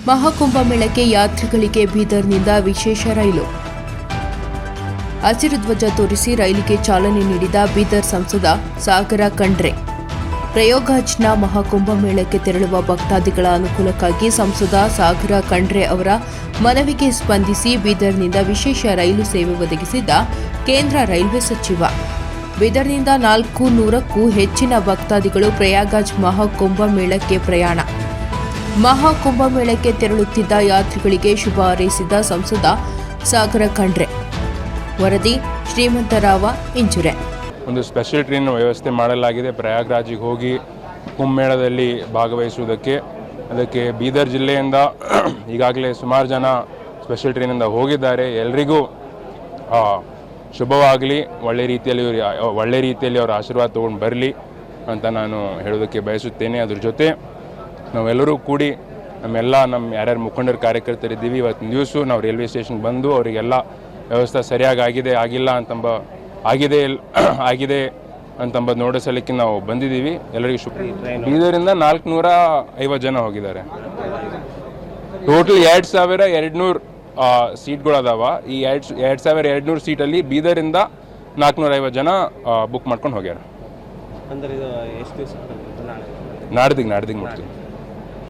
ಮಹಾಕುಂಭಮೇಳಕ್ಕೆ ಯಾತ್ರಿಗಳಿಗೆ ಬೀದರ್ನಿಂದ ವಿಶೇಷ ರೈಲು. ಹಸಿರು ಧ್ವಜ ತೋರಿಸಿ ರೈಲಿಗೆ ಚಾಲನೆ ನೀಡಿದ ಬೀದರ್ ಸಂಸದ ಸಾಗರ ಖಂಡ್ರೆ. ಪ್ರಯಾಗ್ರಾಜ್ನ ಮಹಾಕುಂಭಮೇಳಕ್ಕೆ ತೆರಳುವ ಭಕ್ತಾದಿಗಳ ಅನುಕೂಲಕ್ಕಾಗಿ ಸಂಸದ ಸಾಗರ ಖಂಡ್ರೆ ಅವರ ಮನವಿಗೆ ಸ್ಪಂದಿಸಿ ಬೀದರ್ನಿಂದ ವಿಶೇಷ ರೈಲು ಸೇವೆ ಒದಗಿಸಿದ್ದ ಕೇಂದ್ರ ರೈಲ್ವೆ ಸಚಿವ. ಬೀದರ್ನಿಂದ 400ಕ್ಕೂ ಹೆಚ್ಚಿನ ಭಕ್ತಾದಿಗಳು ಪ್ರಯಾಗ್ರಾಜ್ ಮಹಾಕುಂಭಮೇಳಕ್ಕೆ ಪ್ರಯಾಣ. ಮಹಾಕುಂಭಮೇಳಕ್ಕೆ ತೆರಳುತ್ತಿದ್ದ ಯಾತ್ರಿಗಳಿಗೆ ಶುಭ ಹಾರೈಸಿದ ಸಂಸದ ಸಾಗರ ಖಂಡ್ರೆ. ವರದಿ ಶ್ರೀಮಂತರಾವ ಇಂಚುರೆ. ಒಂದು ಸ್ಪೆಷಲ್ ಟ್ರೈನ್ ವ್ಯವಸ್ಥೆ ಮಾಡಲಾಗಿದೆ ಪ್ರಯಾಗ್ರಾಜಿಗೆ ಹೋಗಿ ಕುಂಭಮೇಳದಲ್ಲಿ ಭಾಗವಹಿಸುವುದಕ್ಕೆ. ಅದಕ್ಕೆ ಬೀದರ್ ಜಿಲ್ಲೆಯಿಂದ ಈಗಾಗಲೇ ಸುಮಾರು ಜನ ಸ್ಪೆಷಲ್ ಟ್ರೈನಿಂದ ಹೋಗಿದ್ದಾರೆ. ಎಲ್ರಿಗೂ ಶುಭವಾಗಲಿ, ಒಳ್ಳೆ ರೀತಿಯಲ್ಲಿ ಅವರ ಆಶೀರ್ವಾದ ತೊಗೊಂಡು ಬರಲಿ ಅಂತ ನಾನು ಹೇಳೋದಕ್ಕೆ ಬಯಸುತ್ತೇನೆ. ಅದ್ರ ಜೊತೆ ನಾವೆಲ್ಲರೂ ಕೂಡಿ ನಮ್ಮ ಯಾರ್ಯಾರು ಮುಖಂಡರು ಕಾರ್ಯಕರ್ತರಿದ್ದೀವಿ, ಇವತ್ತಿನ ದಿವಸ ನಾವು ರೈಲ್ವೆ ಸ್ಟೇಷನ್ಗೆ ಬಂದು ಅವರಿಗೆಲ್ಲ ವ್ಯವಸ್ಥೆ ಸರಿಯಾಗಿ ಆಗಿಲ್ಲ ಆಗಿದೆ ಅಂತಂಬದು ನೋಡಿಸಲಿಕ್ಕೆ ನಾವು ಬಂದಿದ್ದೀವಿ. ಎಲ್ಲರಿಗೂ ಬೀದರಿಂದ 450 ಜನ ಹೋಗಿದ್ದಾರೆ. ಟೋಟಲ್ 2200 ಸೀಟ್ಗಳು ಅದಾವ. ಈ 2200 ಸೀಟಲ್ಲಿ ಬೀದರಿಂದ 450 ಜನ ಬುಕ್ ಮಾಡ್ಕೊಂಡು ಹೋಗ್ಯಾರ. ನಾಡ್ದಿಗೆ ಮಾಡ್ತೀವಿ.